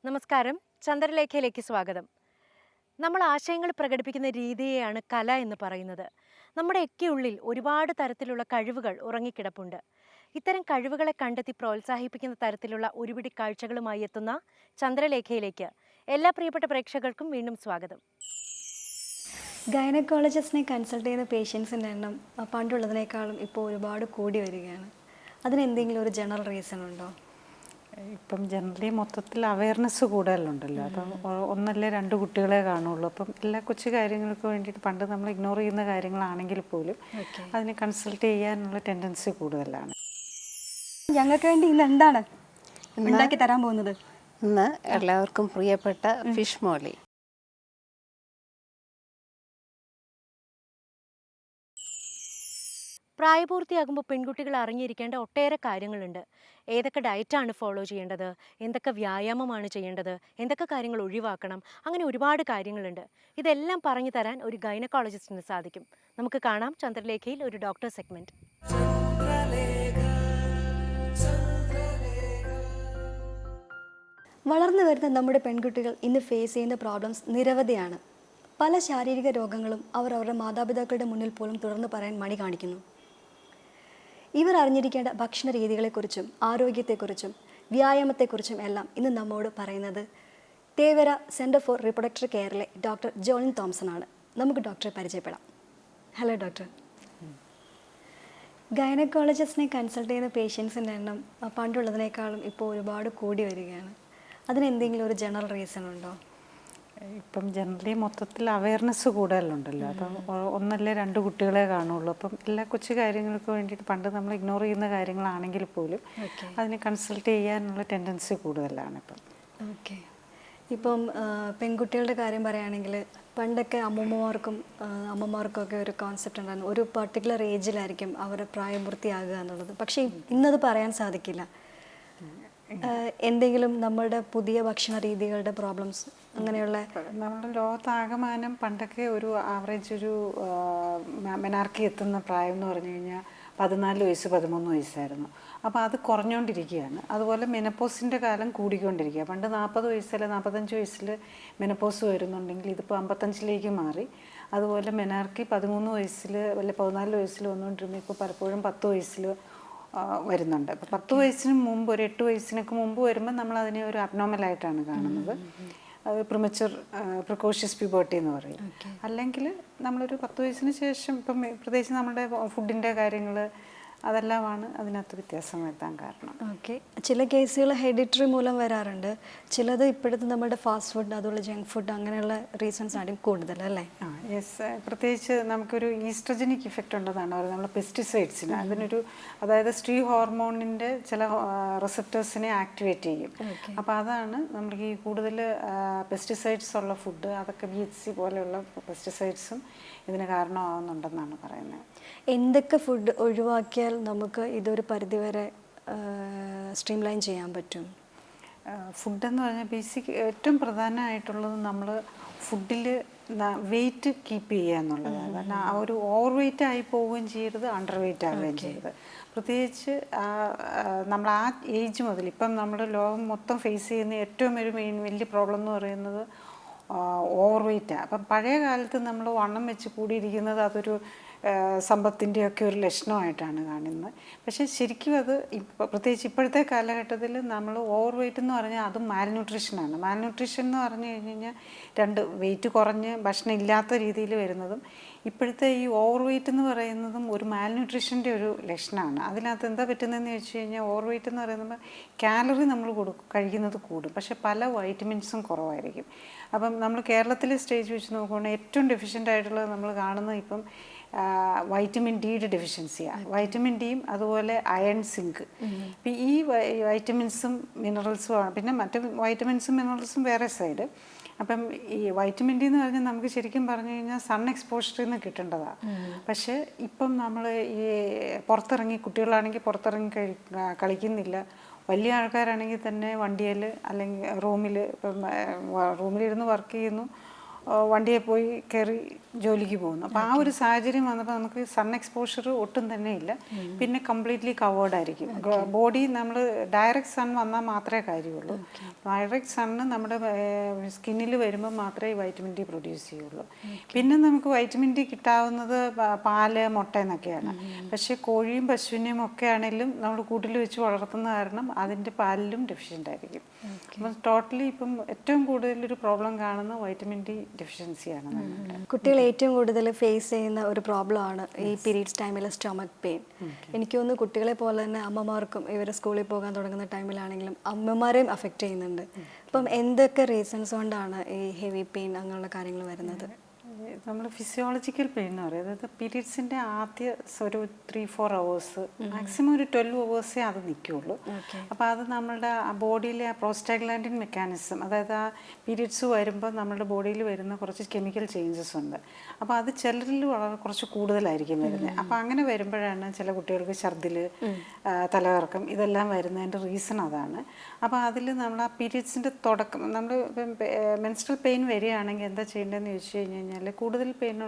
നമസ്കാരം, ചന്ദ്രലേഖയിലേക്ക് സ്വാഗതം. നമ്മൾ ആശയങ്ങൾ പ്രകടിപ്പിക്കുന്ന രീതിയെയാണ് കല എന്ന് പറയുന്നത്. നമ്മുടെയൊക്കെ ഉള്ളിൽ ഒരുപാട് തരത്തിലുള്ള കഴിവുകൾ ഉറങ്ങിക്കിടപ്പുണ്ട്. ഇത്തരം കഴിവുകളെ കണ്ടെത്തി പ്രോത്സാഹിപ്പിക്കുന്ന തരത്തിലുള്ള ഒരുപിടി കാഴ്ചകളുമായി എത്തുന്ന ചന്ദ്രലേഖയിലേക്ക് എല്ലാ പ്രിയപ്പെട്ട പ്രേക്ഷകർക്കും വീണ്ടും സ്വാഗതം. ഗൈനക്കോളജിസ്റ്റിനെ കൺസൾട്ട് ചെയ്യുന്ന പേഷ്യൻസിൻ്റെ എണ്ണം പണ്ടുള്ളതിനേക്കാളും ഇപ്പോൾ ഒരുപാട് കൂടി വരികയാണ്. അതിനെന്തെങ്കിലും ഒരു ജനറൽ റീസൺ ഉണ്ടോ? ഇപ്പം ജനറലി മൊത്തത്തിൽ അവയർനെസ് കൂടുതലുണ്ടല്ലോ. അപ്പം ഒന്നല്ലേ രണ്ട് കുട്ടികളെ കാണുള്ളൂ. അപ്പം എല്ലാ കൊച്ചു കാര്യങ്ങൾക്ക് വേണ്ടിയിട്ട് പണ്ട് നമ്മൾ ഇഗ്നോർ ചെയ്യുന്ന കാര്യങ്ങളാണെങ്കിൽ പോലും അതിനെ കൺസൾട്ട് ചെയ്യാനുള്ള ടെൻഡൻസി കൂടുതലാണ്. ഞങ്ങൾക്ക് വേണ്ടി ഇന്ന് എന്താണ് ഉണ്ടാക്കി തരാൻ പോകുന്നത്? ഇന്ന് എല്ലാവർക്കും പ്രിയപ്പെട്ട ഫിഷ് മോളി. പ്രായപൂർത്തിയാകുമ്പോൾ പെൺകുട്ടികൾ അറിഞ്ഞിരിക്കേണ്ട ഒട്ടേറെ കാര്യങ്ങളുണ്ട്. ഏതൊക്കെ ഡയറ്റാണ് ഫോളോ ചെയ്യേണ്ടത്, എന്തൊക്കെ വ്യായാമമാണ് ചെയ്യേണ്ടത്, എന്തൊക്കെ കാര്യങ്ങൾ ഒഴിവാക്കണം, അങ്ങനെ ഒരുപാട് കാര്യങ്ങളുണ്ട്. ഇതെല്ലാം പറഞ്ഞു തരാൻ ഒരു ഗൈനക്കോളജിസ്റ്റിന് സാധിക്കും. നമുക്ക് കാണാം ചന്ദ്രലേഖയിൽ ഒരു ഡോക്ടർ സെഗ്മെന്റ്. വളർന്നു വരുന്ന നമ്മുടെ പെൺകുട്ടികൾ ഇന്ന് ഫേസ് ചെയ്യുന്ന പ്രോബ്ലംസ് നിരവധിയാണ്. പല ശാരീരിക രോഗങ്ങളും അവർ അവരുടെ മാതാപിതാക്കളുടെ മുന്നിൽ പോലും തുറന്നു പറയാൻ മടി കാണിക്കുന്നു. ഇവർ അറിഞ്ഞിരിക്കേണ്ട ഭക്ഷണ രീതികളെക്കുറിച്ചും ആരോഗ്യത്തെക്കുറിച്ചും വ്യായാമത്തെക്കുറിച്ചും എല്ലാം ഇന്ന് നമ്മോട് പറയുന്നത് തേവര സെൻറ്റർ ഫോർ റീപ്രൊഡക്റ്റീവ് കെയറിലെ ഡോക്ടർ ജോളിൻ തോംസൺ ആണ്. നമുക്ക് ഡോക്ടറെ പരിചയപ്പെടാം. Hello doctor. ഗൈനക്കോളജിസ്റ്റിനെ കൺസൾട്ട് ചെയ്യുന്ന പേഷ്യൻസിൻ്റെ എണ്ണം പണ്ടുള്ളതിനേക്കാളും ഇപ്പോൾ ഒരുപാട് കൂടി വരികയാണ്. അതിനെന്തെങ്കിലും ഒരു ജനറൽ റീസൺ ഉണ്ടോ? ഇപ്പം ജനറലി മൊത്തത്തിൽ അവയർനെസ് കൂടുതലുണ്ടല്ലോ. അപ്പം ഒന്നല്ലേ രണ്ട് കുട്ടികളെ കാണുള്ളൂ. അപ്പം എല്ലാ കൊച്ചു കാര്യങ്ങൾക്ക് വേണ്ടിയിട്ട് പണ്ട് നമ്മൾ ഇഗ്നോർ ചെയ്യുന്ന കാര്യങ്ങളാണെങ്കിൽ പോലും അതിനെ കൺസൾട്ട് ചെയ്യാനുള്ള ടെൻഡൻസി കൂടുതലാണ് ഇപ്പം. ഓക്കെ. ഇപ്പം പെൺകുട്ടികളുടെ കാര്യം പറയുകയാണെങ്കിൽ പണ്ടൊക്കെ അമ്മമാർക്കും ഒക്കെ ഒരു കോൺസെപ്റ്റ് ഉണ്ടായിരുന്നു, ഒരു പർട്ടിക്കുലർ ഏജിലായിരിക്കും അവരുടെ പ്രായപൂർത്തിയാകുക എന്നുള്ളത്. പക്ഷേ ഇന്നത് പറയാൻ സാധിക്കില്ല. എന്തെങ്കിലും നമ്മളുടെ പുതിയ ഭക്ഷണ രീതികളുടെ പ്രോബ്ലംസ് അങ്ങനെയുള്ള നമ്മുടെ ലോകത്താകമാനം പണ്ടൊക്കെ ഒരു ആവറേജ് ഒരു മെനാർക്കി എത്തുന്ന പ്രായം എന്ന് പറഞ്ഞു കഴിഞ്ഞാൽ 14 വയസ്സ് 13 വയസ്സായിരുന്നു. അപ്പോൾ അത് കുറഞ്ഞുകൊണ്ടിരിക്കുകയാണ്. അതുപോലെ മെനപ്പോസിൻ്റെ കാലം കൂടിക്കൊണ്ടിരിക്കുക. പണ്ട് 40 വയസ്സിൽ 45 വയസ്സിൽ മെനപ്പോസ് വരുന്നുണ്ടെങ്കിൽ ഇതിപ്പോൾ 55ലേക്ക് മാറി. അതുപോലെ മെനാർക്കി 13 വയസ്സിൽ വല്ല 14 വയസ്സിൽ വന്നുകൊണ്ടിരുമ്പോൾ ഇപ്പോൾ പലപ്പോഴും 10 വയസ്സിൽ വരുന്നുണ്ട്. അപ്പോൾ 10 വയസ്സിന് മുമ്പ് ഒരു 8 വയസ്സിനൊക്കെ മുമ്പ് വരുമ്പോൾ നമ്മൾ അതിനെ ഒരു അബ്നോർമലായിട്ടാണ് കാണുന്നത്. അത് പ്രിക്കോഷ്യസ് പ്യൂബർട്ടി എന്ന് പറയും. അല്ലെങ്കിൽ നമ്മളൊരു 10 വയസ്സിന് ശേഷം ഇപ്പം പ്രത്യേകിച്ച് നമ്മുടെ ഫുഡിൻ്റെ കാര്യങ്ങൾ അതെല്ലാമാണ് അതിനകത്ത് വ്യത്യാസം വരുത്താൻ കാരണം. ഓക്കെ. ചില കേസുകൾ ഹെറിഡിറ്ററി മൂലം വരാറുണ്ട്. ചിലത് ഇപ്പോഴത്തെ നമ്മുടെ ഫാസ്റ്റ് ഫുഡ്, അതുപോലെ ജങ്ക് ഫുഡ് അങ്ങനെയുള്ള റീസൺസ് ആണ് കൂടുതൽ അല്ലേ? യെസ്. പ്രത്യേകിച്ച് നമുക്കൊരു ഈസ്ട്രജനിക് ഇഫക്റ്റ് ഉണ്ടെന്നാണ് പറയുന്നത്. നമ്മൾ പെസ്റ്റിസൈഡ്സിന് അതിനൊരു, അതായത് സ്ത്രീ ഹോർമോണിൻ്റെ ചില റിസപ്റ്റേഴ്സിനെ ആക്ടിവേറ്റ് ചെയ്യും. അപ്പോൾ അതാണ് നമ്മൾ ഈ കൂടുതൽ പെസ്റ്റിസൈഡ്സ് ഉള്ള ഫുഡ്, അതൊക്കെ BHC പോലെയുള്ള പെസ്റ്റിസൈഡ്സും ഇതിന് കാരണമാകുന്നുണ്ടെന്നാണ് പറയുന്നത്. എന്തൊക്കെ ഫുഡ് ഒഴിവാക്കിയാൽ നമുക്ക് ഇതൊരു പരിധിവരെ സ്ട്രീം ലൈൻ ചെയ്യാൻ പറ്റും? ഫുഡെന്ന് പറഞ്ഞാൽ ഏറ്റവും പ്രധാനമായിട്ടുള്ളത് നമ്മൾ ഫുഡിൽ വെയിറ്റ് കീപ്പ് ചെയ്യുക എന്നുള്ളതാണ്. കാരണം ആ ഒരു ഓവർ വെയിറ്റ് ആയി പോവുകയും ചെയ്യരുത്, അണ്ടർ വെയിറ്റ് ആവുകയും ചെയ്യരുത്. പ്രത്യേകിച്ച് നമ്മൾ ആ ഏജ് മുതൽ ഇപ്പം നമ്മൾ ലോകം മൊത്തം ഫേസ് ചെയ്യുന്ന ഏറ്റവും ഒരു വലിയ പ്രോബ്ലം എന്ന് പറയുന്നത് ഓവർ വെയിറ്റാണ്. അപ്പം പഴയ കാലത്ത് നമ്മൾ വണ്ണം വെച്ച് കൂടിയിരിക്കുന്നത് അതൊരു സമ്പത്തിൻ്റെയൊക്കെ ഒരു ലക്ഷണമായിട്ടാണ് കാണുന്നത്. പക്ഷേ ശരിക്കും അത് പ്രത്യേകിച്ച് ഇപ്പോഴത്തെ കാലഘട്ടത്തിൽ നമ്മൾ ഓവർ വെയിറ്റ് എന്ന് പറഞ്ഞാൽ അതും മാൽന്യൂട്രീഷനാണ്. മാൽന്യൂട്രീഷൻ എന്ന് പറഞ്ഞു കഴിഞ്ഞാൽ രണ്ട് വെയിറ്റ് കുറഞ്ഞ് ഭക്ഷണം ഇല്ലാത്ത രീതിയിൽ വരുന്നതും ഇപ്പോഴത്തെ ഈ ഓവർ വെയിറ്റ് എന്ന് പറയുന്നതും ഒരു മാൽന്യൂട്രീഷൻ്റെ ഒരു ലക്ഷണമാണ്. അതിനകത്ത് എന്താ പറ്റുന്നതെന്ന് വെച്ച് കഴിഞ്ഞാൽ ഓവർ വെയിറ്റ് എന്ന് പറയുന്നത് കാലറി നമ്മൾ കഴിക്കുന്നത് കൂടും, പക്ഷേ പല വൈറ്റമിൻസും കുറവായിരിക്കും. അപ്പം നമ്മൾ കേരളത്തിലെ സ്റ്റേജ് വെച്ച് നോക്കുകയാണെങ്കിൽ ഏറ്റവും ഡെഫിഷ്യൻ്റ് ആയിട്ടുള്ളത് നമ്മൾ കാണുന്നത് ഇപ്പം വൈറ്റമിൻ ഡിയുടെ ഡെഫിഷ്യൻസിയാണ്. വൈറ്റമിൻ ഡിയും അതുപോലെ അയൺ, സിങ്ക്. ഇപ്പം ഈ വൈറ്റമിൻസും മിനറൽസും പിന്നെ മറ്റ് വൈറ്റമിൻസും മിനറൽസും വേറെ സൈഡ്. അപ്പം ഈ വൈറ്റമിൻ ഡി എന്ന് പറഞ്ഞാൽ നമുക്ക് ശരിക്കും പറഞ്ഞു കഴിഞ്ഞാൽ സൺ എക്സ്പോഷറിൽ നിന്ന് കിട്ടേണ്ടതാണ്. പക്ഷേ ഇപ്പം നമ്മൾ ഈ പുറത്തിറങ്ങി, കുട്ടികളാണെങ്കിൽ പുറത്തിറങ്ങി കളിക്കുന്നില്ല. വലിയ ആൾക്കാരാണെങ്കിൽ തന്നെ വണ്ടിയിൽ അല്ലെങ്കിൽ റൂമിലിരുന്ന് വർക്ക് ചെയ്യുന്നു, വണ്ടിയെ പോയി കയറി ജോലിക്ക് പോകുന്നു. അപ്പോൾ ആ ഒരു സാഹചര്യം വന്നപ്പോൾ നമുക്ക് സൺ എക്സ്പോഷർ ഒട്ടും തന്നെ ഇല്ല. പിന്നെ കംപ്ലീറ്റ്ലി കവേർഡ് ആയിരിക്കും ബോഡി. നമ്മൾ ഡയറക്റ്റ് സൺ വന്നാൽ മാത്രമേ കാര്യമുള്ളൂ. ഡയറക്റ്റ് സണ്ണ് നമ്മുടെ സ്കിന്നിൽ വരുമ്പോൾ മാത്രമേ വൈറ്റമിൻ ഡി പ്രൊഡ്യൂസ് ചെയ്യുള്ളൂ. പിന്നെ നമുക്ക് വൈറ്റമിൻ ഡി കിട്ടാവുന്നത് പാല്, മുട്ട എന്നൊക്കെയാണ്. പക്ഷേ കോഴിയും പശുവിനെയും ഒക്കെ ആണെങ്കിലും നമ്മൾ കൂട്ടിൽ വെച്ച് വളർത്തുന്ന കാരണം അതിൻ്റെ പാലിലും ഡെഫിഷ്യൻ്റ് ആയിരിക്കും. അപ്പം ടോട്ടലി ഇപ്പം ഏറ്റവും കൂടുതലൊരു പ്രോബ്ലം കാണുന്ന വൈറ്റമിൻ ഡി ഡെഫിഷ്യൻസിയാണ്. കുട്ടികൾ ഏറ്റവും കൂടുതൽ ഫേസ് ചെയ്യുന്ന ഒരു പ്രോബ്ലമാണ് ഈ പീരീഡ്സ് ടൈമിലെ സ്റ്റൊമക് പെയിൻ. എനിക്ക് തോന്നുന്നു കുട്ടികളെ പോലെ തന്നെ അമ്മമാർക്കും ഇവർ സ്കൂളിൽ പോകാൻ തുടങ്ങുന്ന ടൈമിലാണെങ്കിലും അമ്മമാരെയും അഫക്റ്റ് ചെയ്യുന്നുണ്ട്. അപ്പം എന്തൊക്കെ റീസൺസ് കൊണ്ടാണ് ഈ ഹെവി പെയിൻ അങ്ങനെയുള്ള കാര്യങ്ങൾ വരുന്നത്? നമ്മൾ ഫിസിയോളജിക്കൽ പെയിൻ എന്ന് പറയും. അതായത് പീരീഡ്സിൻ്റെ ആദ്യ ഒരു 3-4 hours, മാക്സിമം ഒരു 12 hours അത് നിൽക്കുകയുള്ളൂ. അപ്പോൾ അത് നമ്മളുടെ ബോഡിയിലെ പ്രോസ്റ്റാഗ്ലാൻഡിൻ മെക്കാനിസം, അതായത് ആ പീരീഡ്സ് വരുമ്പോൾ നമ്മുടെ ബോഡിയിൽ വരുന്ന കുറച്ച് കെമിക്കൽ ചേഞ്ചസ് ഉണ്ട്. അപ്പോൾ അത് ചിലരിൽ വളരെ കുറച്ച് കൂടുതലായിരിക്കും വരുന്നത്. അപ്പോൾ അങ്ങനെ വരുമ്പോഴാണ് ചില കുട്ടികൾക്ക് ഛർദിൽ, തലകറക്കം ഇതെല്ലാം വരുന്നതിൻ്റെ റീസൺ അതാണ്. അപ്പോൾ അതിൽ നമ്മൾ ആ പീരീഡ്സിൻ്റെ തുടക്കം, നമ്മൾ മെൻസ്ട്രൽ പെയിൻ വരികയാണെങ്കിൽ എന്താ ചെയ്യേണ്ടതെന്ന് ചോദിച്ചു കഴിഞ്ഞാൽ, കൂടുതൽ പെയിൻ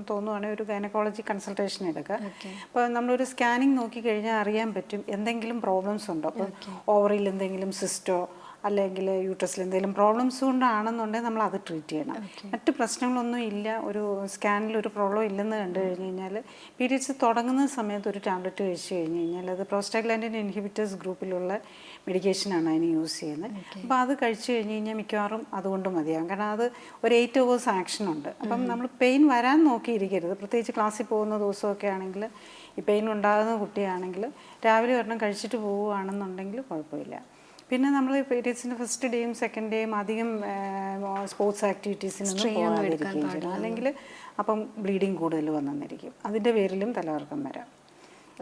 തോന്നുവാണെങ്കിൽ ഒരു ഗൈനക്കോളജി കൺസൾട്ടേഷൻ എടുക്കുക. അപ്പോൾ നമ്മളൊരു സ്കാനിങ് നോക്കിക്കഴിഞ്ഞാൽ അറിയാൻ പറ്റും എന്തെങ്കിലും പ്രോബ്ലംസ് ഉണ്ടോ. അപ്പോൾ ഓവറിൽ എന്തെങ്കിലും സിസ്റ്റോ അല്ലെങ്കിൽ യൂട്രസിൽ എന്തെങ്കിലും പ്രോബ്ലംസ് കൊണ്ടാണെന്നുണ്ടെങ്കിൽ നമ്മൾ അത് ട്രീറ്റ് ചെയ്യണം. മറ്റ് പ്രശ്നങ്ങളൊന്നും ഇല്ല, ഒരു സ്കാനിൽ ഒരു പ്രോബ്ലം ഇല്ലെന്ന് കണ്ടു കഴിഞ്ഞ് കഴിഞ്ഞാൽ പീരീഡ്സ് തുടങ്ങുന്ന സമയത്ത് ഒരു ടാബ്ലറ്റ് കഴിച്ച് കഴിഞ്ഞ് കഴിഞ്ഞാൽ അത് പ്രോസ്റ്റാഗ്ലാൻഡിൻ ഇൻഹിബിറ്റേഴ്സ് ഗ്രൂപ്പിലുള്ള മെഡിക്കേഷനാണ് അതിന് യൂസ് ചെയ്യുന്നത്. അപ്പോൾ അത് കഴിച്ച് കഴിഞ്ഞ് കഴിഞ്ഞാൽ മിക്കവാറും അതുകൊണ്ട് മതിയാകും. കാരണം അത് ഒരു 8 hours ആക്ഷൻ ഉണ്ട്. അപ്പം നമ്മൾ പെയിൻ വരാൻ നോക്കിയിരിക്കരുത്. പ്രത്യേകിച്ച് ക്ലാസ്സിൽ പോകുന്ന ദിവസമൊക്കെ ആണെങ്കിൽ, ഈ പെയിൻ ഉണ്ടാകുന്ന കുട്ടിയാണെങ്കിൽ രാവിലെ ഒരെണ്ണം കഴിച്ചിട്ട് പോവുകയാണെന്നുണ്ടെങ്കിൽ കുഴപ്പമില്ല. പിന്നെ നമ്മൾ പീരീഡ്സിൻ്റെ ഫസ്റ്റ് ഡേയും സെക്കൻഡ് ഡേയും അധികം സ്പോർട്സ് ആക്ടിവിറ്റീസിനൊന്നും പോകാതിരിക്കുകയും ചെയ്യണം. അല്ലെങ്കിൽ അപ്പം ബ്ലീഡിങ് കൂടുതൽ വന്നിരിക്കും. അതിൻ്റെ പേരിലും തലകറക്കം വരാം.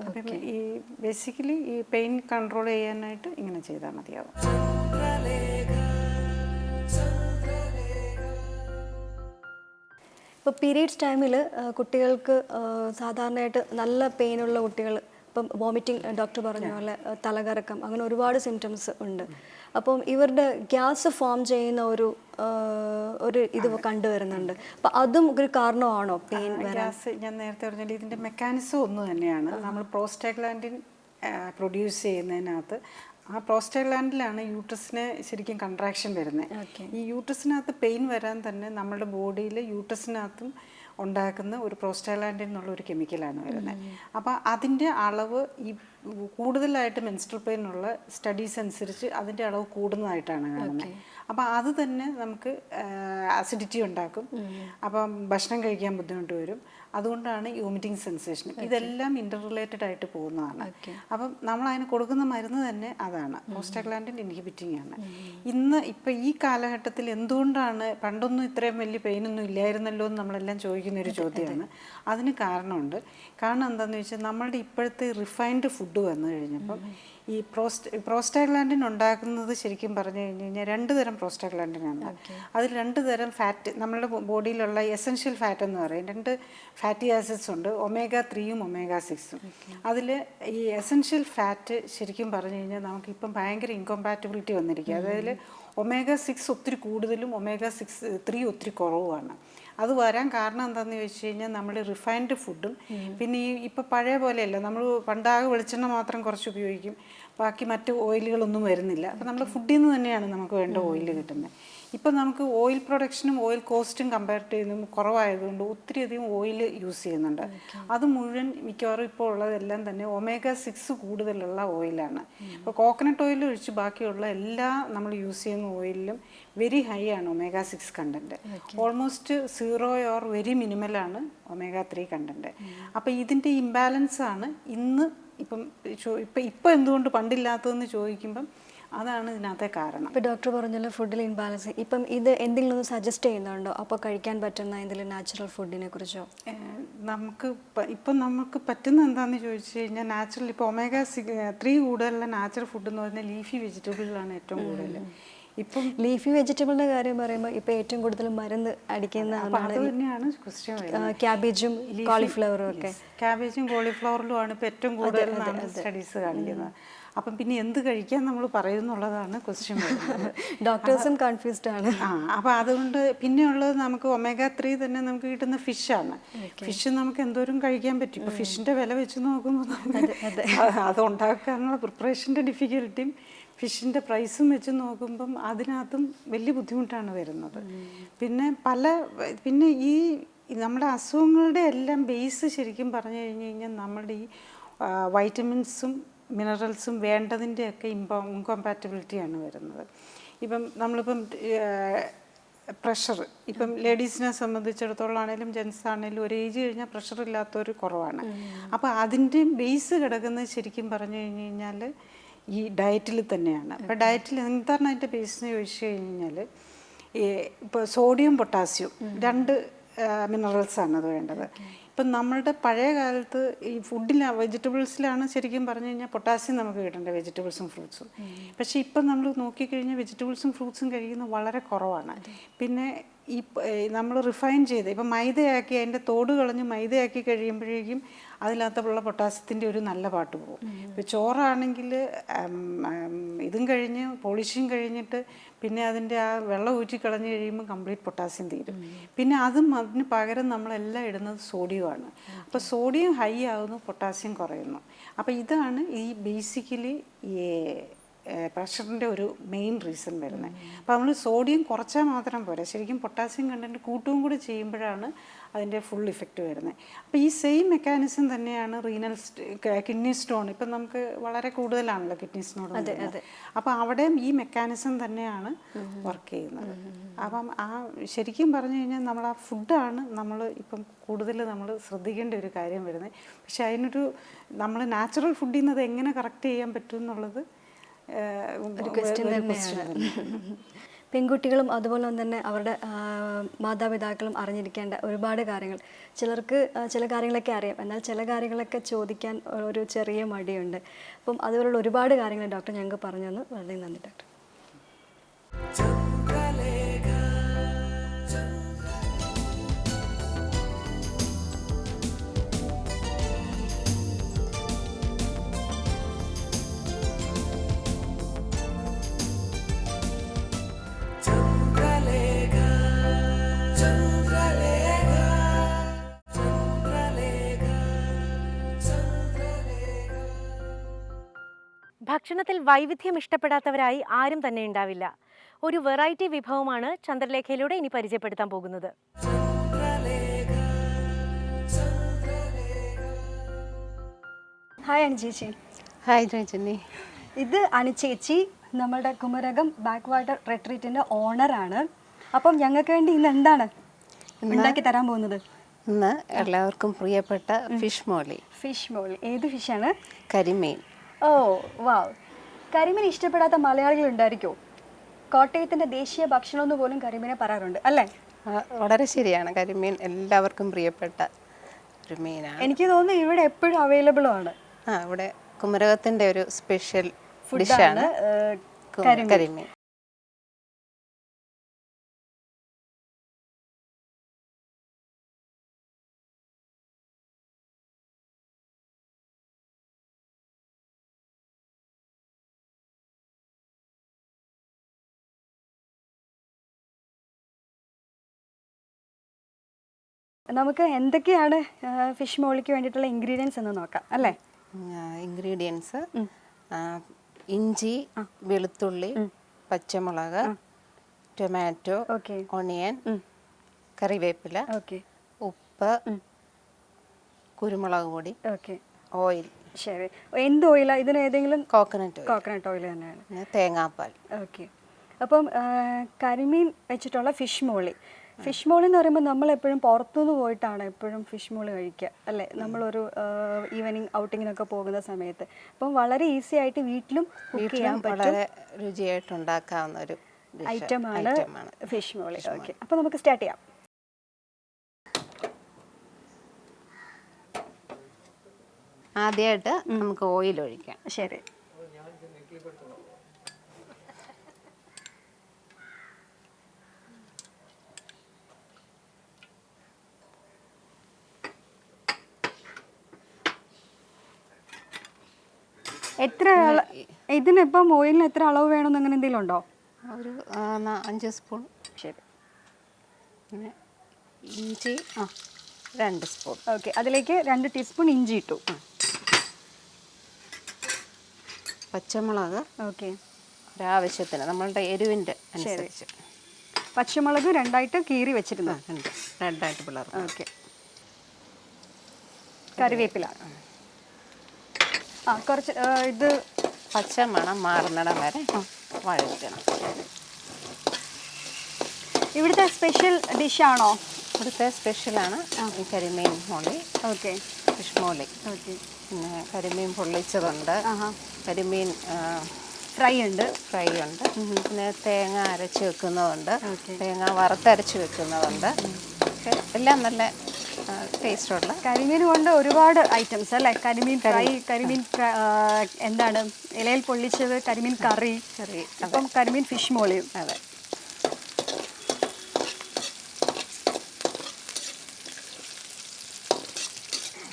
അപ്പം ഈ ബേസിക്കലി ഈ പെയിൻ കൺട്രോൾ ചെയ്യാനായിട്ട് ഇങ്ങനെ ചെയ്താൽ മതിയാവും. ഇപ്പോൾ പീരീഡ്സ് ടൈമിൽ കുട്ടികൾക്ക് സാധാരണയായിട്ട് നല്ല പെയിനുള്ള കുട്ടികൾ, ഇപ്പം വോമിറ്റിംഗ് ഡോക്ടർ പറഞ്ഞ പോലെ തലകറക്കം, അങ്ങനെ ഒരുപാട് സിംറ്റംസ് ഉണ്ട്. അപ്പം ഇവരുടെ ഗ്യാസ് ഫോം ചെയ്യുന്ന ഒരു ഇത് കണ്ടുവരുന്നുണ്ട്. അപ്പം അതും ഒരു കാരണമാണോ പെയിൻ വരാൻ? ഗ്യാസ് ഞാൻ നേരത്തെ പറഞ്ഞാൽ ഇതിൻ്റെ മെക്കാനിസം ഒന്ന് തന്നെയാണ്. നമ്മൾ പ്രോസ്റ്റാഗ്ലാൻഡിൻ പ്രൊഡ്യൂസ് ചെയ്യുന്നതിനകത്ത് ആ പ്രോസ്റ്റാഗ്ലാൻഡിലാണ് യൂട്രസിന് ശരിക്കും കൺട്രാക്ഷൻ വരുന്നത്. ഈ യൂട്രസിനകത്ത് പെയിൻ വരാൻ തന്നെ നമ്മുടെ ബോഡിയിൽ യൂട്രസിനകത്തും ഉണ്ടാക്കുന്ന ഒരു പ്രോസ്റ്റാഗ്ലാൻഡിൻ എന്നുള്ള ഒരു കെമിക്കലാണ് വരുന്നത്. അപ്പോൾ അതിൻ്റെ അളവ് ഈ കൂടുതലായിട്ട് മെൻസ്ട്രൽ പെയിൻ ഉള്ള സ്റ്റഡീസ് അനുസരിച്ച് അതിൻ്റെ അളവ് കൂടുന്നതായിട്ടാണ് കാണുന്നത്. അപ്പോൾ അത് തന്നെ നമുക്ക് അസിഡിറ്റി ഉണ്ടാക്കും. അപ്പം ഭക്ഷണം കഴിക്കാൻ ബുദ്ധിമുട്ട് വരും. അതുകൊണ്ടാണ് ഈ വോമിറ്റിംഗ് സെൻസേഷൻ. ഇതെല്ലാം ഇൻ്റർ റിലേറ്റഡ് ആയിട്ട് പോകുന്നതാണ്. അപ്പം നമ്മൾ അതിന് കൊടുക്കുന്ന മരുന്ന് തന്നെ അതാണ്, പ്രോസ്റ്റാഗ്ലാൻഡിൻ ഇൻഹിബിറ്റിംഗ് ആണ്. ഇപ്പം ഈ കാലഘട്ടത്തിൽ എന്തുകൊണ്ടാണ് പണ്ടൊന്നും ഇത്രയും വലിയ പെയിനൊന്നും ഇല്ലായിരുന്നല്ലോ എന്ന് നമ്മളെല്ലാം ചോദിക്കുന്നൊരു ചോദ്യമാണ്. അതിന് കാരണമുണ്ട്. കാരണം എന്താണെന്ന് വെച്ചാൽ നമ്മളുടെ ഇപ്പോഴത്തെ റിഫൈൻഡ് ഫുഡ് വന്നു കഴിഞ്ഞപ്പം ഈ പ്രോസ്റ്റാഗ്ലാൻഡിൻ ഉണ്ടാക്കുന്നത് ശരിക്കും പറഞ്ഞു കഴിഞ്ഞ് കഴിഞ്ഞാൽ 2 തരം പ്രോസ്റ്റാഗ്ലാൻഡിനാണ്. അതിൽ 2 തരം ഫാറ്റ്, നമ്മളുടെ ബോഡിയിലുള്ള എസെൻഷ്യൽ ഫാറ്റ് എന്ന് പറയും. 2 ഫാറ്റി ആസിഡ്സ് ഉണ്ട്, omega-3ഉം omega-6ഉം. അതിൽ ഈ എസെൻഷ്യൽ ഫാറ്റ് ശരിക്കും പറഞ്ഞു കഴിഞ്ഞാൽ നമുക്കിപ്പം ഭയങ്കര ഇൻകോമ്പാറ്റബിലിറ്റി വന്നിരിക്കുക. അതായത് omega-6 ഒത്തിരി കൂടുതലും omega-3 ഒത്തിരി കുറവുമാണ്. അത് വരാൻ കാരണം എന്താണെന്ന് ചോദിച്ചു കഴിഞ്ഞാൽ നമ്മൾ റിഫൈൻഡ് ഫുഡും പിന്നെ ഈ ഇപ്പം പഴയ പോലെയല്ല, നമ്മൾ പണ്ടാകെ വെളിച്ചെണ്ണ മാത്രം കുറച്ച് ഉപയോഗിക്കും, ബാക്കി മറ്റ് ഓയിലുകളൊന്നും വരുന്നില്ല. അപ്പം നമ്മൾ ഫുഡിൽ നിന്ന് തന്നെയാണ് നമുക്ക് വേണ്ട ഓയിൽ കിട്ടുന്നത്. ഇപ്പം നമുക്ക് ഓയിൽ പ്രൊഡക്ഷനും ഓയിൽ കോസ്റ്റും കമ്പയർ ചെയ്യുന്നതും കുറവായതുകൊണ്ട് ഒത്തിരി അധികം ഓയിൽ യൂസ് ചെയ്യുന്നുണ്ട്. അത് മുഴുവൻ മിക്കവാറും ഇപ്പോൾ ഉള്ളതെല്ലാം തന്നെ omega-6 കൂടുതലുള്ള ഓയിലാണ്. ഇപ്പോൾ കോക്കനട്ട് ഓയിൽ ഒഴിച്ച് ബാക്കിയുള്ള എല്ലാ നമ്മൾ യൂസ് ചെയ്യുന്ന ഓയിലിലും വെരി ഹൈ ആണ് omega-6 content. Almost 0 or very മിനിമലാണ് omega-3 കണ്ടൻറ്റ്. അപ്പോൾ ഇതിൻ്റെ ഇംബാലൻസ് ആണ് ഇപ്പം എന്തുകൊണ്ട് പണ്ടില്ലാത്തതെന്ന് ചോദിക്കുമ്പം അതാണ് ഇതിനകത്തെ കാരണം. ഇപ്പോൾ ഡോക്ടർ പറഞ്ഞല്ലോ ഫുഡിൽ ഇൻബാലൻസ്. ഇപ്പം ഇത് എന്തെങ്കിലും ഒന്ന് സജസ്റ്റ് ചെയ്യുന്നുണ്ടോ അപ്പോൾ കഴിക്കാൻ പറ്റുന്ന എന്തെങ്കിലും നാച്ചുറൽ ഫുഡിനെ കുറിച്ചോ? നമുക്ക് പറ്റുന്ന എന്താണെന്ന് ചോദിച്ചു കഴിഞ്ഞാൽ നാച്ചുറൽ ഇപ്പോൾ omega-3 കൂടുതലുള്ള നാച്ചുറൽ ഫുഡ് എന്ന് പറഞ്ഞാൽ ലീഫി വെജിറ്റബിളിലാണ് ഏറ്റവും കൂടുതൽ. ഇപ്പം ലീഫി വെജിറ്റബിളിന്റെ കാര്യം പറയുമ്പോൾ ഇപ്പൊ ഏറ്റവും കൂടുതൽ മരുന്ന് അടിക്കുന്ന അപ്പം അത് തന്നെയാണ് ക്വസ്റ്റ്യൻ വരുന്നത്. ക്യാബേജും കോളിഫ്ലവറും ഒക്കെ. ക്യാബേജും കോളിഫ്ലവറിലുമാണ് ഇപ്പം ഏറ്റവും കൂടുതൽ സ്റ്റഡീസ് കാണിക്കുന്നത്. അപ്പം പിന്നെ എന്ത് കഴിക്കാൻ നമ്മൾ പറയുന്നുള്ളതാണ് ക്വസ്റ്റ്യൻ വരുന്നത്. ഡോക്ടേഴ്സും കൺഫ്യൂസ്ഡ് ആണ്. അപ്പം അതുകൊണ്ട് പിന്നെയുള്ളത് നമുക്ക് omega-3 തന്നെ നമുക്ക് കിട്ടുന്ന ഫിഷാണ്. ഫിഷ് നമുക്ക് എന്തോരം കഴിക്കാൻ പറ്റും. ഇപ്പം ഫിഷിൻ്റെ വില വെച്ച് നോക്കുമ്പോൾ അത് ഉണ്ടാക്കാനുള്ള പ്രിപ്പറേഷൻ്റെ ഡിഫിക്കൽറ്റിയും ഫിഷിൻ്റെ പ്രൈസും വെച്ച് നോക്കുമ്പം അതിനകത്തും വലിയ ബുദ്ധിമുട്ടാണ് വരുന്നത്. പിന്നെ ഈ നമ്മുടെ അസുഖങ്ങളുടെ എല്ലാം ബേസ് ശരിക്കും പറഞ്ഞു കഴിഞ്ഞ് കഴിഞ്ഞാൽ നമ്മുടെ ഈ വൈറ്റമിൻസും മിനറൽസും വേണ്ടതിൻ്റെയൊക്കെ ഇൻകോമ്പാറ്റബിലിറ്റിയാണ് വരുന്നത്. ഇപ്പം നമ്മളിപ്പം പ്രഷർ ഇപ്പം ലേഡീസിനെ സംബന്ധിച്ചിടത്തോളം ആണെങ്കിലും ജെൻസ് ആണെങ്കിലും ഒരു ഏജ് കഴിഞ്ഞാൽ പ്രഷർ ഇല്ലാത്തവർ കുറവാണ്. അപ്പോൾ അതിൻ്റെ ബേസ് കിടക്കുന്നത് ശരിക്കും പറഞ്ഞു കഴിഞ്ഞ് കഴിഞ്ഞാൽ ഈ ഡയറ്റിൽ തന്നെയാണ്. അപ്പോൾ ഡയറ്റിൽ എന്താണ് അതിൻ്റെ ബേസ് എന്ന് ചോദിച്ചു കഴിഞ്ഞാൽ ഇപ്പോൾ സോഡിയം പൊട്ടാസ്യം 2 മിനറൽസാണ് അത് വേണ്ടത്. ഇപ്പം നമ്മളുടെ പഴയ കാലത്ത് ഈ വെജിറ്റബിൾസിലാണ് ശരിക്കും പറഞ്ഞു കഴിഞ്ഞാൽ പൊട്ടാസ്യം നമുക്ക് കിട്ടേണ്ടത്, വെജിറ്റബിൾസും ഫ്രൂട്ട്സും. പക്ഷേ ഇപ്പം നമ്മൾ നോക്കിക്കഴിഞ്ഞാൽ വെജിറ്റബിൾസും ഫ്രൂട്ട്സും കഴിക്കുന്നത് വളരെ കുറവാണ്. പിന്നെ ഈ നമ്മൾ റിഫൈൻ ചെയ്ത് ഇപ്പം മൈദയാക്കി അതിൻ്റെ തോട് കളഞ്ഞ് മൈദയാക്കി കഴിയുമ്പോഴേക്കും അതിനകത്തുള്ള പൊട്ടാസ്യത്തിൻ്റെ ഒരു നല്ല പാട്ട് പോകും. ഇപ്പോൾ ചോറാണെങ്കിൽ ഇതും കഴിഞ്ഞ് പോളിഷിങ് കഴിഞ്ഞിട്ട് പിന്നെ അതിൻ്റെ ആ വെള്ളം ഊറ്റി കളഞ്ഞ് കഴിയുമ്പോൾ കംപ്ലീറ്റ് പൊട്ടാസ്യം തീരും. പിന്നെ അതിന് പകരം നമ്മളെല്ലാം ഇടുന്നത് സോഡിയമാണ്. അപ്പോൾ സോഡിയം ഹൈ ആകുന്നു, പൊട്ടാസ്യം കുറയുന്നു. അപ്പോൾ ഇതാണ് ഈ ബേസിക്കലി ഈ പ്രഷറിൻ്റെ ഒരു മെയിൻ റീസൺ വരുന്നത്. അപ്പോൾ നമ്മൾ സോഡിയം കുറച്ചാൽ മാത്രം പോരാ, ശരിക്കും പൊട്ടാസ്യം കണ്ടൻറ്റ് കൂട്ടും കൂടി ചെയ്യുമ്പോഴാണ് അതിൻ്റെ ഫുൾ ഇഫക്റ്റ് വരുന്നത്. അപ്പോൾ ഈ സെയിം മെക്കാനിസം തന്നെയാണ് കിഡ്നി സ്റ്റോൺ. ഇപ്പം നമുക്ക് വളരെ കൂടുതലാണല്ലോ കിഡ്നി സ്റ്റോൺ. അപ്പോൾ അവിടെയും ഈ മെക്കാനിസം തന്നെയാണ് വർക്ക് ചെയ്യുന്നത്. അപ്പം ശരിക്കും പറഞ്ഞു കഴിഞ്ഞാൽ നമ്മൾ ആ ഫുഡാണ് നമ്മൾ ഇപ്പം കൂടുതൽ നമ്മൾ ശ്രദ്ധിക്കേണ്ട ഒരു കാര്യം വരുന്നത്. പക്ഷെ അതിനൊരു നമ്മൾ നാച്ചുറൽ ഫുഡിൽ നിന്ന് അത് എങ്ങനെ കറക്റ്റ് ചെയ്യാൻ പറ്റും എന്നുള്ളത് ഒരു ക്വസ്റ്റ്യൻ തന്നെയാണ്. പെൺകുട്ടികളും അതുപോലെ തന്നെ അവരുടെ മാതാപിതാക്കളും അറിഞ്ഞിരിക്കേണ്ട ഒരുപാട് കാര്യങ്ങൾ. ചിലർക്ക് ചില കാര്യങ്ങളൊക്കെ അറിയാം, എന്നാൽ ചില കാര്യങ്ങളൊക്കെ ചോദിക്കാൻ ഒരു ചെറിയ മടിയുണ്ട്. അപ്പം അതുപോലുള്ള ഒരുപാട് കാര്യങ്ങൾ ഡോക്ടർ ഞങ്ങൾക്ക് പറഞ്ഞു തന്നു. വളരെ നന്ദി ഡോക്ടർ. ഭക്ഷണത്തിൽ വൈവിധ്യം ഇഷ്ടപ്പെടാത്തവരായി ആരും തന്നെ ഉണ്ടാവില്ല. ഒരു വെറൈറ്റി വിഭവമാണ് ചന്ദ്രലേഖയിലൂടെ ഇനി പരിചയപ്പെടുത്താൻ പോകുന്നത്. ഹായ് അനുചേച്ചി. ഹായ് രജനി. ഇത് അനുചേച്ചി നമ്മളുടെ കുമരകം ബാക്ക് വാട്ടർ റിട്രീറ്റിൻ്റെ ഓണറാണ്. അപ്പം ഞങ്ങൾക്ക് വേണ്ടി ഇന്ന് എന്താണ് ഉണ്ടാക്കി തരാൻ പോകുന്നത്? ഇന്ന് എല്ലാവർക്കും പ്രിയപ്പെട്ട ഫിഷ് മോളി. ഫിഷ് മോളി. ഏത് ഫിഷാണ്? കരിമീൻ. ഓ വാവ്. കരിമീൻ ഇഷ്ടപ്പെടാത്ത മലയാളികൾ ഉണ്ടായിരിക്കുമോ? കോട്ടയത്തിൻ്റെ ദേശീയ ഭക്ഷണം എന്ന് പോലും കരിമീനെ പറയാറുണ്ട് അല്ലേ? വളരെ ശരിയാണ്. കരിമീൻ എല്ലാവർക്കും പ്രിയപ്പെട്ട ഒരു മീനാണ്. എനിക്ക് തോന്നുന്നു ഇവിടെ എപ്പോഴും അവൈലബിളും ആണ്. ഇവിടെ കുമരകത്തിൻ്റെ ഒരു സ്പെഷ്യൽ ഡിഷാണ് കരിമീൻ. നമുക്ക് എന്തൊക്കെയാണ് ഫിഷ് മോളിക്ക് വേണ്ടിയിട്ടുള്ള ഇൻഗ്രീഡിയൻസ് എന്ന് നോക്കാം അല്ലേ? ഇൻഗ്രീഡിയൻസ് ഇഞ്ചി, വെളുത്തുള്ളി, പച്ചമുളക്, ടൊമാറ്റോ, ഓണിയൻ, കറിവേപ്പില, ഉപ്പ്, കുരുമുളക് പൊടി, ഓയിൽ. ശരി. എന്ത് ഓയിലാണ് ഇതിന്? ഏതെങ്കിലും? കോക്കനട്ട് ഓയിൽ തന്നെയാണ്. തേങ്ങാപ്പാൽ. ഓക്കെ. അപ്പം കരിമീൻ വെച്ചിട്ടുള്ള ഫിഷ് മോളി. ഫിഷ് മോളി എന്ന് പറയുമ്പോൾ നമ്മളെപ്പോഴും പുറത്തുനിന്ന് പോയിട്ടാണ് എപ്പോഴും ഫിഷ് മോളി കഴിക്കുക അല്ലേ? നമ്മളൊരു ഈവനിങ് ഔട്ടിങ്ങിനൊക്കെ പോകുന്ന സമയത്ത്. അപ്പം വളരെ ഈസി ആയിട്ട് വീട്ടിലും കുക്ക് ചെയ്യാൻ പറ്റും, വളരെ രുചിയായിട്ട് ഉണ്ടാക്കാവുന്ന ഒരു ഐറ്റമാണ് ഫിഷ് മോളി. ഓക്കെ, അപ്പോൾ നമുക്ക് സ്റ്റാർട്ട് ചെയ്യാം. ആദ്യമായിട്ട് നമുക്ക് ഓയിൽ ഒഴിക്കാം. ശരി. ഓയിൽ ഒഴിക്കാം. ഓക്കെ. അപ്പോൾ ഓയിൽ ഒഴിച്ചിട്ടുണ്ട്. ഇനി നമുക്ക് ഇതിലേക്ക് എന്തൊക്കെയാണ് ചേർക്കേണ്ടത്? ആദ്യമായിട്ട് നമുക്ക് ഓയിൽ ഒഴിക്കാം. ഓക്കെ. ഓയിൽ ഒഴിക്കാം. ശരി. പിന്നെ എത്ര ഇതിനിപ്പം ഓയിലിന് എത്ര അളവ് വേണമെന്ന് അങ്ങനെ എന്തെങ്കിലും ഉണ്ടോ? ഒരു 5 സ്പൂൺ. ശരി. പിന്നെ ഇഞ്ചി 2 സ്പൂൺ. ഓക്കെ, അതിലേക്ക് 2 ടീസ്പൂൺ ഇഞ്ചി ഇട്ടു. പച്ചമുളക് ഓക്കെ, ഒരാവശ്യത്തിന് നമ്മളുടെ എരിവിൻ്റെ അനുസരിച്ച്. പച്ചമുളക് 2ആയിട്ട് കീറി വെച്ചിരുന്നു. രണ്ടായിട്ട് പിളർന്നു. ഓക്കെ, കറിവേപ്പില കുറച്ച് ഇത് പച്ചമണം മാറുന്നിടം വരെ വഴറ്റണം. ഇവിടുത്തെ സ്പെഷ്യൽ ഡിഷാണോ? ഇവിടുത്തെ സ്പെഷ്യലാണ് ഈ കരിമീൻ മോളി. ഓക്കെ, ഫിഷ് മോളി. ഓക്കെ. പിന്നെ കരിമീൻ പൊള്ളിച്ചതുണ്ട്, കരിമീൻ ഫ്രൈ ഉണ്ട്, പിന്നെ തേങ്ങ അരച്ച് വെക്കുന്നതുണ്ട്, തേങ്ങ വറുത്തരച്ച് വെക്കുന്നതുണ്ട്. എല്ലാം നല്ല ടേസ്റ്റുള്ള. കരിമീൻ കൊണ്ട് ഒരുപാട് ഐറ്റംസ് അല്ലേ? കരിമീൻ ഫ്രൈ, കരിമീൻ എന്താണ് ഇലയിൽ പൊള്ളിച്ചത്, കരിമീൻ കറി, അപ്പം കരിമീൻ ഫിഷ് മോളിയും. അതെ.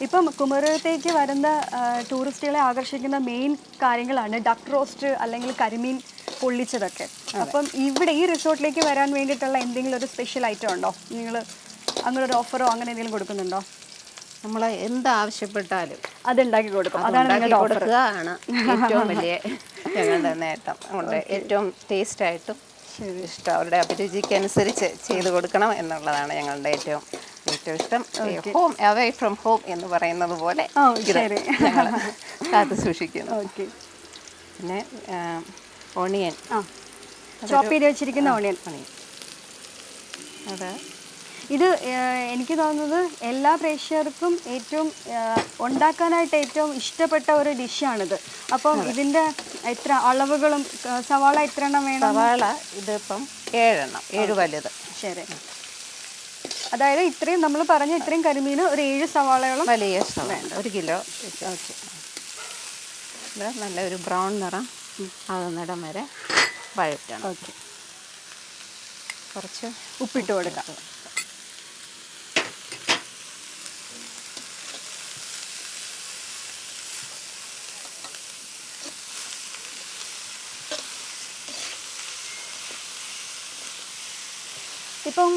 ഇപ്പം കുമരകത്തേക്ക് വരുന്ന ടൂറിസ്റ്റുകളെ ആകർഷിക്കുന്ന മെയിൻ കാര്യങ്ങളാണ് ഡക്ക് റോസ്റ്റ് അല്ലെങ്കിൽ കരിമീൻ പൊള്ളിച്ചതൊക്കെ. അപ്പം ഇവിടെ ഈ റിസോർട്ടിലേക്ക് വരാൻ വേണ്ടിയിട്ടുള്ള എന്തെങ്കിലും ഒരു സ്പെഷ്യൽ ഐറ്റം ഉണ്ടോ? നിങ്ങൾ അങ്ങനെ ഒരു ഓഫറോ അങ്ങനെ എന്തെങ്കിലും കൊടുക്കുന്നുണ്ടോ? നമ്മൾ എന്താവശ്യപ്പെട്ടാലും അതുണ്ടാക്കി കൊടുക്കും. അതാണ് നിങ്ങളുടെ ഓഫർ. കൊടുക്കുകയാണ് ഏറ്റവും വലിയ ഞങ്ങളുടെ നേട്ടം. നമ്മുടെ ഏറ്റവും ടേസ്റ്റായിട്ടും ഇഷ്ടം അവരുടെ അഭിരുചിക്കനുസരിച്ച് ചെയ്ത് കൊടുക്കണം എന്നുള്ളതാണ് ഞങ്ങളുടെ ഏറ്റവും ഇഷ്ടം. ഹോം അവേ ഫ്രം ഹോം എന്ന് പറയുന്നത് പോലെ ഞങ്ങൾ കാത്തു സൂക്ഷിക്കുന്നു. പിന്നെ ഓണിയൻ, ചോപ്പ് ചെയ്ത് വെച്ചിരിക്കുന്ന ഓണിയൻ. അത് ഇത് എനിക്ക് തോന്നുന്നത് എല്ലാ പ്രേക്ഷകർക്കും ഏറ്റവും ഉണ്ടാക്കാനായിട്ട് ഏറ്റവും ഇഷ്ടപ്പെട്ട ഒരു ഡിഷാണിത്. അപ്പം ഇതിൻ്റെ എത്ര അളവുകളും, സവാള എത്ര എണ്ണം വേണം? സവാള ഇതിപ്പം 7 എണ്ണം, 7 വലുത്. ശരി, അതായത് ഇത്രയും നമ്മൾ പറഞ്ഞ ഇത്രയും കരിമീൻ ഒരു 7 സവാളയോളം വലിയ സവാള 1 കിലോ. ഓക്കെ, ഇത് നല്ലൊരു ബ്രൗൺ നിറം ആകുന്നിടം വരെ വഴറ്റണം. ഓക്കെ, കുറച്ച് ഉപ്പിട്ട് കൊടുക്കാം. ഇപ്പം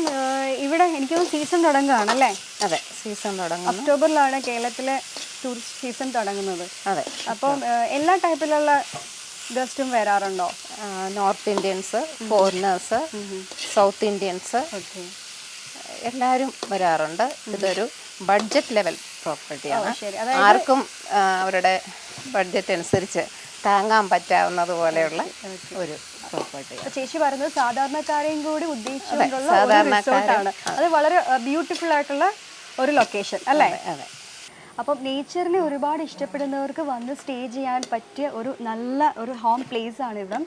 ഇവിടെ എനിക്ക് സീസൺ തുടങ്ങുകയാണല്ലേ? അതെ, സീസൺ തുടങ്ങും. ഒക്ടോബറിലാണ് കേരളത്തിലെ ടൂറിസ്റ്റ് സീസൺ തുടങ്ങുന്നത്. അതെ. അപ്പം എല്ലാ ടൈപ്പിലുള്ള ഗസ്റ്റും വരാറുണ്ടോ? North Indians, foreigners, south Indians, എല്ലാവരും വരാറുണ്ട്. ഇതൊരു ബഡ്ജറ്റ് ലെവൽ പ്രോപ്പർട്ടിയാണ്. ആർക്കും അവരുടെ ബഡ്ജറ്റ് അനുസരിച്ച് താങ്ങാൻ പറ്റാവുന്നത് പോലെയുള്ള ഒരു പ്രോപ്പർട്ടി. ചേച്ചി പറയുന്നത് സാധാരണക്കാരെയും കൂടി ഉദ്ദേശിച്ചുകൊണ്ടുള്ള റിസോർട്ടാണ്. അത് വളരെ ബ്യൂട്ടിഫുൾ ആയിട്ടുള്ള ഒരു ലൊക്കേഷൻ അല്ലേ? അതെ. അപ്പം നേച്ചറിനെ ഒരുപാട് ഇഷ്ടപ്പെടുന്നവർക്ക് വന്ന് സ്റ്റേ ചെയ്യാൻ പറ്റിയ ഒരു നല്ല ഒരു ഹോം പ്ലേസ് ആണ് ഇവിടം.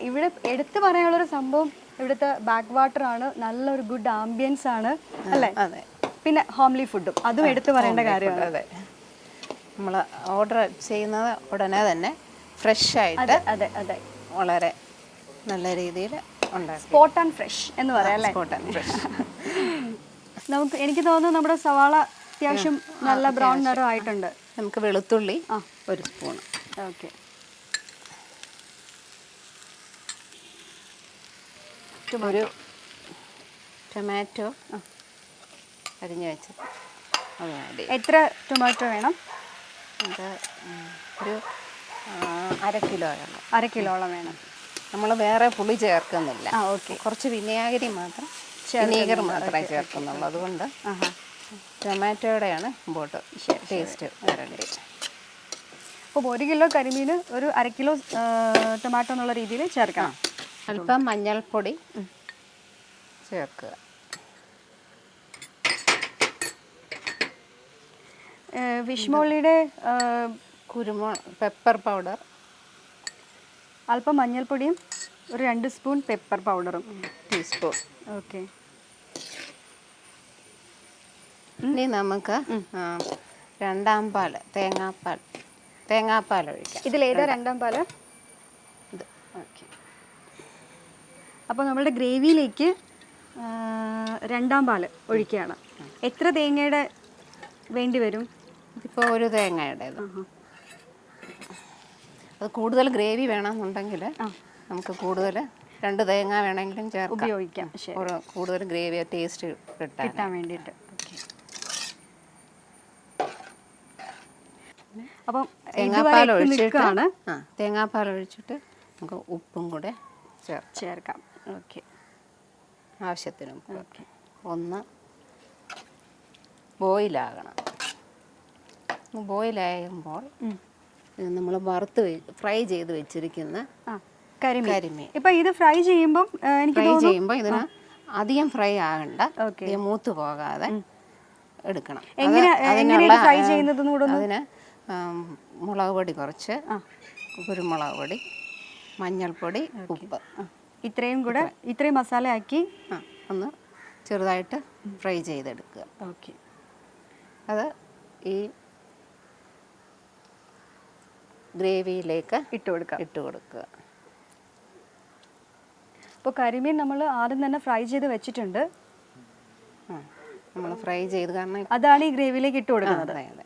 ഇവിടെ എടുത്തു പറയാനുള്ളൊരു സംഭവം ഇവിടുത്തെ ബാക്ക് വാട്ടർ ആണ്, നല്ലൊരു ഗുഡ് ആംബിയൻസ് ആണ് അല്ലേ? അതെ. പിന്നെ ഹോംലി ഫുഡും അതും എടുത്തു പറയേണ്ട കാര്യമാണ്. അതെ, നമ്മൾ ഓർഡർ ചെയ്യുന്നത് ഉടനെ തന്നെ ഫ്രഷ് ആയിട്ട് അതെ അതെ വളരെ നല്ല രീതിയിൽ ഉണ്ടാക്കി. സ്പോട്ട് ആൻഡ് ഫ്രഷ് എന്ന് പറയാം അല്ലേ? Spot and fresh. നമുക്ക് എനിക്ക് തോന്നുന്നു നമ്മുടെ സവാള അത്യാവശ്യം നല്ല ബ്രൗൺ നിറം ആയിട്ടുണ്ട്. നമുക്ക് വെളുത്തുള്ളി 1 സ്പൂൺ. ഓക്കെ, ഒരു ടൊമാറ്റോ അരിഞ്ഞു വെച്ചത് അത് ആഡ് ചെയ്യും. എത്ര ടൊമാറ്റോ വേണം? അത് ഒരു 1/2 കിലോ വേണം. 1/2 കിലോളം വേണം. നമ്മൾ വേറെ പുളി ചേർക്കുന്നില്ല. ഓക്കെ, കുറച്ച് വിനാഗിരി മാത്രം, വിനീഗർ മാത്രമേ ചേർക്കുന്നുള്ളൂ. അതുകൊണ്ട് ടൊമാറ്റോയുടെയാണ് മുമ്പോട്ട് ടേസ്റ്റ് വരേണ്ടത്. അപ്പോൾ 1 കിലോ കരിമീന് ഒരു 1/2 കിലോ ടൊമാറ്റോ എന്നുള്ള രീതിയിൽ ചേർക്കണം. അല്പം മഞ്ഞൾപ്പൊടി ചേർക്കുക. ഫിഷ് മോളിയുടെ പെപ്പർ പൗഡർ, അല്പം മഞ്ഞൾപ്പൊടിയും ഒരു 2 സ്പൂൺ പെപ്പർ പൗഡറും ടീസ്പൂൺ. ഓക്കെ, ഇനി നമുക്ക് 2ാം പാൽ, തേങ്ങാപ്പാൽ ഒഴിക്കാം. ഇതിലേതാ 2ാം പാല്? ഇത്. ഓക്കെ, അപ്പോൾ നമ്മളുടെ ഗ്രേവിയിലേക്ക് 2ാം പാല് ഒഴിക്കുകയാണ്. എത്ര തേങ്ങയുടെ വേണ്ടി വരും? ഇതിപ്പോൾ 1 തേങ്ങയുടേത്. അത് കൂടുതൽ ഗ്രേവി വേണമെന്നുണ്ടെങ്കിൽ നമുക്ക് കൂടുതൽ 2 തേങ്ങ വേണമെങ്കിലും ചേർക്കാം, ഉപയോഗിക്കാം. കൂടുതൽ ഗ്രേവി ടേസ്റ്റ് കിട്ടാൻ വേണ്ടിയിട്ട്. അപ്പം തേങ്ങാപ്പാൽ ഒഴിച്ചിട്ട് തേങ്ങാപ്പാൽ ഒഴിച്ചിട്ട് നമുക്ക് ഉപ്പും കൂടെ ചേർക്കാം. ഓക്കെ, ആവശ്യത്തിന് ഉപ്പ്. ഒന്ന് ബോയിലാകണം. ബോയിലാകുമ്പോൾ ഇത് നമ്മൾ ഫ്രൈ ചെയ്ത് വെച്ചിരിക്കുന്ന കരിമീൻ. ഇപ്പൊ ഇത് ഫ്രൈ ചെയ്യുമ്പോൾ ഇതിന് അധികം ഫ്രൈ ആകണ്ട, മൂത്ത് പോകാതെ എടുക്കണം. ഫ്രൈ ചെയ്യുന്നത് അതിന് മുളക് പൊടി കുറച്ച്, കുരുമുളക് പൊടി, മഞ്ഞൾപ്പൊടി, ഉപ്പ്, ഇത്രയും മസാല ആക്കി ഒന്ന് ചെറുതായിട്ട് ഫ്രൈ ചെയ്തെടുക്കുക. ഓക്കെ, അത് ഈ ഗ്രേവിയിലേക്ക് ഇട്ട് കൊടുക്കുക. അപ്പോൾ കരിമീൻ നമ്മൾ ആദ്യം തന്നെ ഫ്രൈ ചെയ്ത് വെച്ചിട്ടുണ്ട്. നമ്മൾ ഫ്രൈ ചെയ്ത് കാരണം അതാണ് ഈ ഗ്രേവിയിലേക്ക് ഇട്ട് കൊടുക്കുന്നത്. അതെ.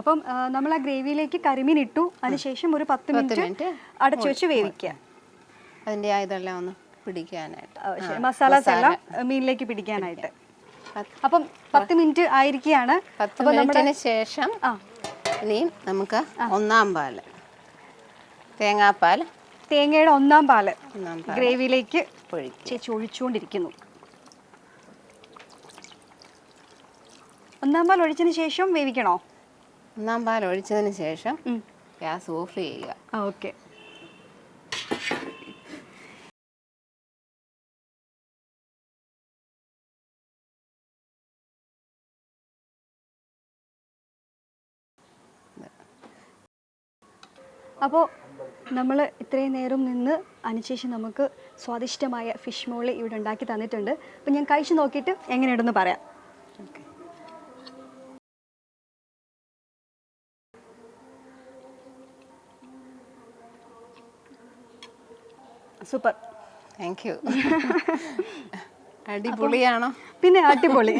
അപ്പം നമ്മൾ ആ ഗ്രേവിയിലേക്ക് കരിമീൻ ഇട്ടു. അതിനുശേഷം ഒരു 10 മിനിറ്റ് അടച്ചു വെച്ച് വേവിക്കുക. അതിൻ്റെ ഇതെല്ലാം ഒന്ന് പിടിക്കാനായിട്ട്, മസാലാസ് എല്ലാം മീനിലേക്ക് പിടിക്കാനായിട്ട്. അപ്പം 10 മിനിറ്റ് ആയിരിക്കുകയാണ്. 10 മിനിറ്റിന് ശേഷം ഇനിയും നമുക്ക് ഒന്നാം പാൽ, തേങ്ങയുടെ ഒന്നാം പാല് ഗ്രേവിയിലേക്ക് ഒഴിച്ചുകൊണ്ടിരിക്കുന്നു. ഒന്നാം പാൽ ഒഴിച്ചതിന് ശേഷം വേവിക്കണോ? ഒന്നാം പാൽ ഒഴിച്ചതിന് ശേഷം ഗ്യാസ് ഓഫ് ചെയ്യുക. ഓക്കെ, അപ്പോൾ നമ്മൾ ഇത്രയും നേരം നിന്ന് അതിനുശേഷം നമുക്ക് സ്വാദിഷ്ടമായ ഫിഷ് മോളി ഇവിടെ ഉണ്ടാക്കി തന്നിട്ടുണ്ട്. അപ്പം ഞാൻ കഴിച്ച് നോക്കിയിട്ട് എങ്ങനെയുണ്ടെന്ന് പറയാം. Super, thank you. അടിപൊളിയാണോ? പിന്നെ അടിപൊളി.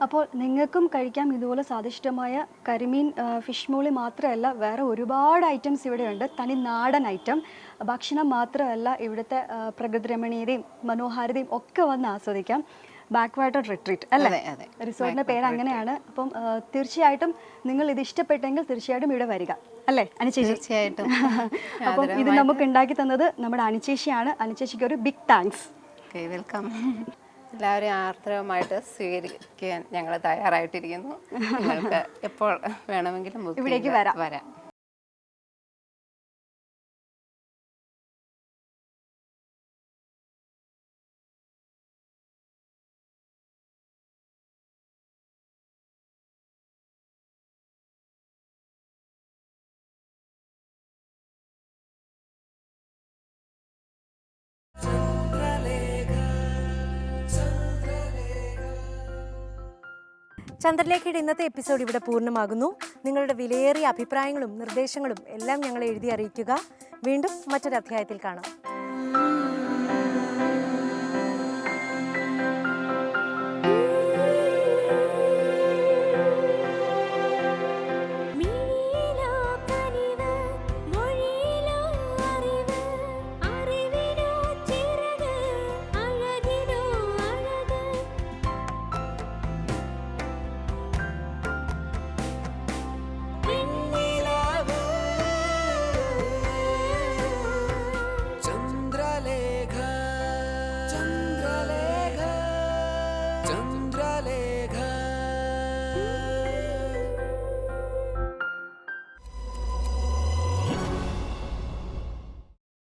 അപ്പോൾ നിങ്ങൾക്കും കഴിക്കാം ഇതുപോലെ സ്വാദിഷ്ടമായ കരിമീൻ ഫിഷ് മോളി മാത്രമല്ല, വേറെ ഒരുപാട് ഐറ്റംസ് ഇവിടെയുണ്ട്. തനി നാടൻ ഐറ്റം ഭക്ഷണം മാത്രമല്ല, ഇവിടുത്തെ പ്രകൃതി രമണീയതയും മനോഹാരിതയും ഒക്കെ വന്ന് ആസ്വദിക്കാം. ബാക്ക് വാട്ടർ റിട്രീറ്റ് അല്ലേ റിസോർട്ടിൻ്റെ പേര് അങ്ങനെയാണ്. അപ്പം തീർച്ചയായിട്ടും നിങ്ങൾ ഇത് ഇഷ്ടപ്പെട്ടെങ്കിൽ തീർച്ചയായിട്ടും ഇവിടെ വരിക അല്ലേ അനുചേച്ചി? തീർച്ചയായിട്ടും. അപ്പം ഇത് നമുക്ക് ഉണ്ടാക്കി തന്നത് നമ്മുടെ അനുചേച്ചിയാണ്. അനുചേച്ചിക്ക് ഒരു ബിഗ് താങ്ക്സ്. വെൽക്കം. എല്ലാവരും ആർദ്രമായിട്ട് സ്വീകരിക്കാൻ ഞങ്ങൾ തയ്യാറായിട്ടിരിക്കുന്നു. നിങ്ങൾക്ക് എപ്പോൾ വേണമെങ്കിലും ഇവിടേക്ക് വരാം. ചന്ദ്രലേഖയുടെ ഇന്നത്തെ എപ്പിസോഡ് ഇവിടെ പൂർണ്ണമാകുന്നു. നിങ്ങളുടെ വിലയേറിയ അഭിപ്രായങ്ങളും നിർദ്ദേശങ്ങളും എല്ലാം ഞങ്ങളെ എഴുതി അറിയിക്കുക. വീണ്ടും മറ്റൊരു അധ്യായത്തിൽ കാണാം.